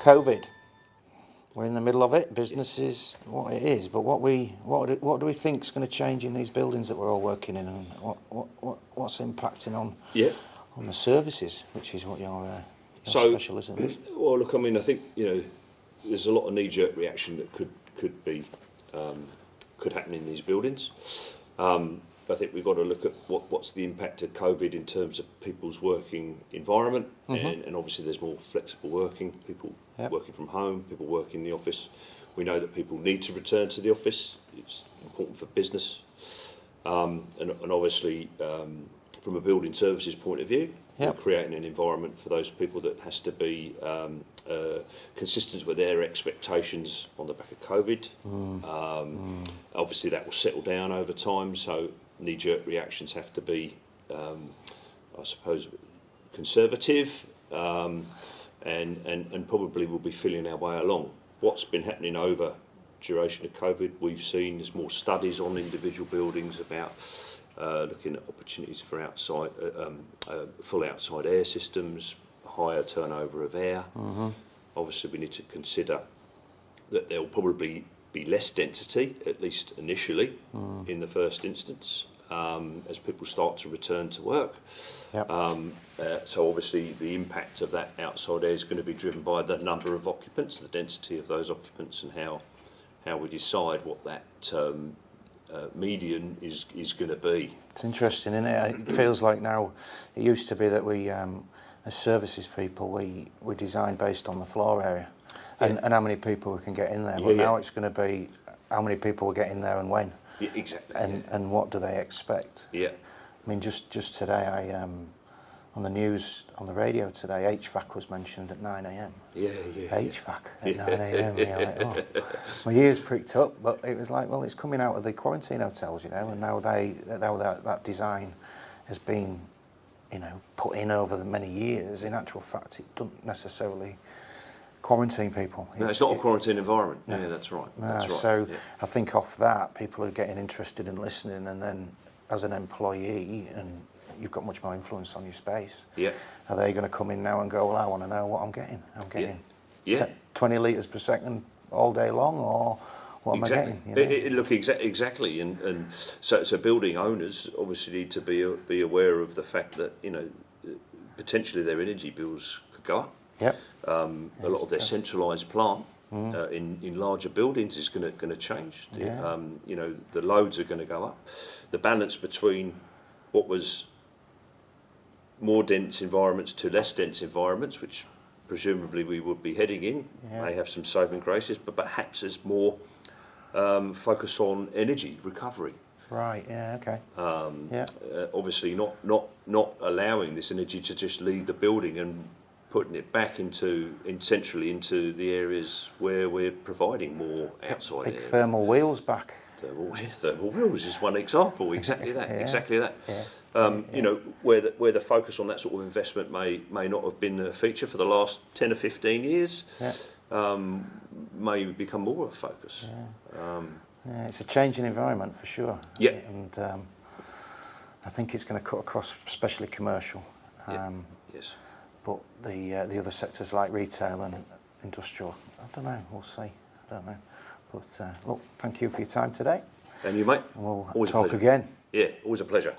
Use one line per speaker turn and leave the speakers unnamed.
COVID. We're in the middle of it. Business is what it is. But what do we think is going to change in these buildings that we're all working in, and what's impacting on the services, which is what your specialism is?
Well, look, I mean, I think there's a lot of knee-jerk reaction that could happen in these buildings. I think we've got to look at what's the impact of COVID in terms of people's working environment, and obviously there's more flexible working, people working from home, people working in the office. We know that people need to return to the office. It's important for business, and obviously from a building services point of view, we're creating an environment for those people that has to be consistent with their expectations on the back of COVID. Obviously that will settle down over time, so knee-jerk reactions have to be, I suppose, conservative, and probably we'll be feeling our way along. What's been happening over duration of COVID, we've seen there's more studies on individual buildings about looking at opportunities for outside, full outside air systems, higher turnover of air. Obviously we need to consider that there will probably be less density, at least initially, in the first instance, as people start to return to work. So obviously the impact of that outside air is going to be driven by the number of occupants, the density of those occupants, and how we decide what that median is going to be.
It's interesting, isn't it? It feels like now, it used to be that we, as services people, we design based on the floor area and how many people we can get in there. But now it's going to be how many people we get in there and when.
Yeah, exactly.
And what do they expect?
Yeah.
I mean, just today, on the news, on the radio today, HVAC was mentioned at 9 a.m. HVAC at 9 a.m. You're like, oh. My ears pricked up, but it was like, well, it's coming out of the quarantine hotels, and now that design has been, put in over the many years. In actual fact, it doesn't necessarily quarantine people.
No, it's not a quarantine environment. No. Yeah, that's right. That's right.
So I think off that, people are getting interested in listening, and then as an employee, and you've got much more influence on your space.
Yeah.
Are they going to come in now and go, well, I want to know what I'm getting? I'm getting 20 litres per second all day long, or what am I getting?
Look, exactly. And so building owners obviously need to be aware of the fact that, potentially their energy bills could go up. A lot of their centralised plant in larger buildings is going to change. The loads are going to go up. The balance between what was more dense environments to less dense environments, which presumably we would be heading in, may have some saving graces, but perhaps there's more focus on energy recovery.
Right. Yeah. Okay.
Obviously, not allowing this energy to just leave the building and putting it back centrally into the areas where we're providing more outside air.
Thermal wheels back.
Thermal wheels is one example. Exactly that. Exactly that. Where the focus on that sort of investment may not have been a feature for the last 10 or 15 years, may become more of a focus.
It's a changing environment for sure.
Yeah.
And I think it's going to cut across, especially commercial.
Yes.
But the other sectors like retail and industrial, I don't know. We'll see. I don't know. But look, thank you for your time today.
And you, mate.
We'll
always
talk again.
Yeah, always a pleasure.